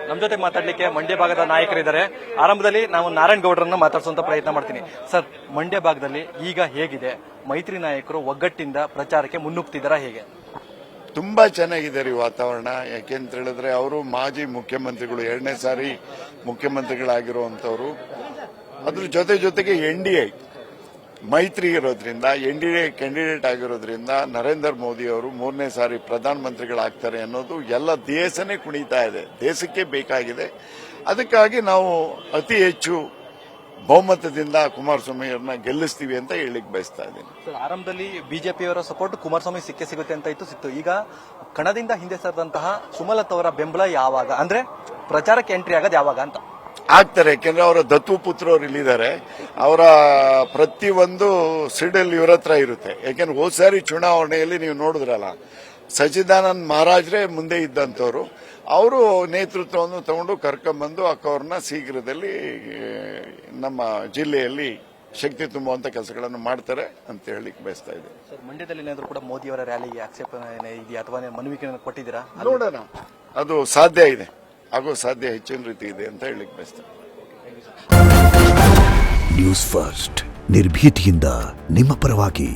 ನಮ್ಮ ಜೊತೆ ಮಾತಾಡ್ಲಿಕ್ಕೆ ಮಂಡ್ಯ ಭಾಗದ ನಾಯಕರಿದ್ದಾರೆ. ಆರಂಭದಲ್ಲಿ ನಾವು ನಾರಾಯಣ್ ಗೌಡರನ್ನ ಮಾತಾಡಿಸುವಂತ ಪ್ರಯತ್ನ ಮಾಡ್ತೀನಿ. ಸರ್, ಮಂಡ್ಯ ಭಾಗದಲ್ಲಿ ಈಗ ಹೇಗಿದೆ? ಮೈತ್ರಿ ನಾಯಕರು ಒಗ್ಗಟ್ಟಿಂದ ಪ್ರಚಾರಕ್ಕೆ ಮುನ್ನುಗ್ತಿದ್ದಾರಾ ಹೇಗೆ? ತುಂಬಾ ಚೆನ್ನಾಗಿದೆ ರೀ ವಾತಾವರಣ. ಯಾಕೆಂತ ಹೇಳಿದ್ರೆ ಅವರು ಮಾಜಿ ಮುಖ್ಯಮಂತ್ರಿಗಳು, 2ನೇ ಸಾರಿ ಮುಖ್ಯಮಂತ್ರಿಗಳಾಗಿರುವಂತವ್ರು. ಅದ್ರ ಜೊತೆಗೆ NDA ಮೈತ್ರಿ ಇರೋದ್ರಿಂದ, NDA ಕ್ಯಾಂಡಿಡೇಟ್ ಆಗಿರೋದ್ರಿಂದ ನರೇಂದ್ರ ಮೋದಿ ಅವರು 3ನೇ ಸಾರಿ ಪ್ರಧಾನಮಂತ್ರಿಗಳಾಗ್ತಾರೆ ಅನ್ನೋದು ಎಲ್ಲ ದೇಶನೇ ಕುಣಿತಾ ಇದೆ, ದೇಶಕ್ಕೆ ಬೇಕಾಗಿದೆ. ಅದಕ್ಕಾಗಿ ನಾವು ಅತಿ ಹೆಚ್ಚು ಬಹುಮತದಿಂದ ಕುಮಾರಸ್ವಾಮಿ ಅವ್ರನ್ನ ಗೆಲ್ಲಿಸ್ತೀವಿ ಅಂತ ಹೇಳಿಕ್ ಬಯಸ್ತಾ ಇದ್ದೀನಿ. ಸರ್, ಆರಂಭದಲ್ಲಿ ಬಿಜೆಪಿಯವರ ಸಪೋರ್ಟ್ ಕುಮಾರಸ್ವಾಮಿ ಸಿಗುತ್ತೆ ಅಂತ ಸಿಕ್ತು. ಈಗ ಕಣದಿಂದ ಹಿಂದೆ ಸರಿದಂತಹ ಸುಮಲತಾ ಅವರ ಬೆಂಬಲ ಯಾವಾಗ, ಅಂದ್ರೆ ಪ್ರಚಾರಕ್ಕೆ ಎಂಟ್ರಿ ಆಗೋದು ಯಾವಾಗ ಅಂತ ಆಗ್ತಾರೆ? ಯಾಕೆಂದ್ರೆ ಅವರ ದತ್ತು ಪುತ್ರರು ಇಲ್ಲಿದ್ದಾರೆ. ಅವರ ಪ್ರತಿಯೊಂದು ಸಿಡಲ್ ಇವ್ರ ಹತ್ರ ಇರುತ್ತೆ. ಯಾಕೆಂದ್ರೆ ಹೋದ ಸಾರಿ ಚುನಾವಣೆಯಲ್ಲಿ ನೀವು ನೋಡಿದ್ರಲ್ಲ, ಸಚ್ಚಿದಾನಂದ ಮಹಾರಾಜ್ರೆ ಮುಂದೆ ಇದ್ದಂಥವ್ರು. ಅವರು ನೇತೃತ್ವವನ್ನು ತಗೊಂಡು ಕರ್ಕೊಂಡ್ಬಂದು ಅಕ್ಕವ್ರನ್ನ ಶೀಘ್ರದಲ್ಲಿ ನಮ್ಮ ಜಿಲ್ಲೆಯಲ್ಲಿ ಶಕ್ತಿ ತುಂಬುವಂತ ಕೆಲಸಗಳನ್ನು ಮಾಡ್ತಾರೆ ಅಂತ ಹೇಳಿಕ್ ಬಯಸ್ತಾ ಇದೆ. ಸರ್, ಮಂಡ್ಯದಲ್ಲಿ ಏನಾದರೂ ಕೂಡ ಮೋದಿ ಅವರ ರ್ಯಾಲಿಗೆ ಆಕ್ಷೇಪಣೆ ಇದೆಯಾ ಅಥವಾ ಮನವಿಕೆ ಕೊಟ್ಟಿದ್ದೀರಾ? ನೋಡೋಣ, ಅದು ಸಾಧ್ಯ ಇದೆ, ಹಾಗೂ ಸಾಧ್ಯ ಹೆಚ್ಚಿನ ರೀತಿ ಇದೆ ಅಂತ ಹೇಳಿಕ್ ಬಯಸ್ತಾರೆ. ನ್ಯೂಸ್ ಫಸ್ಟ್, ನಿರ್ಭೀತಿಯಿಂದ ನಿಮ್ಮ ಪರವಾಗಿ.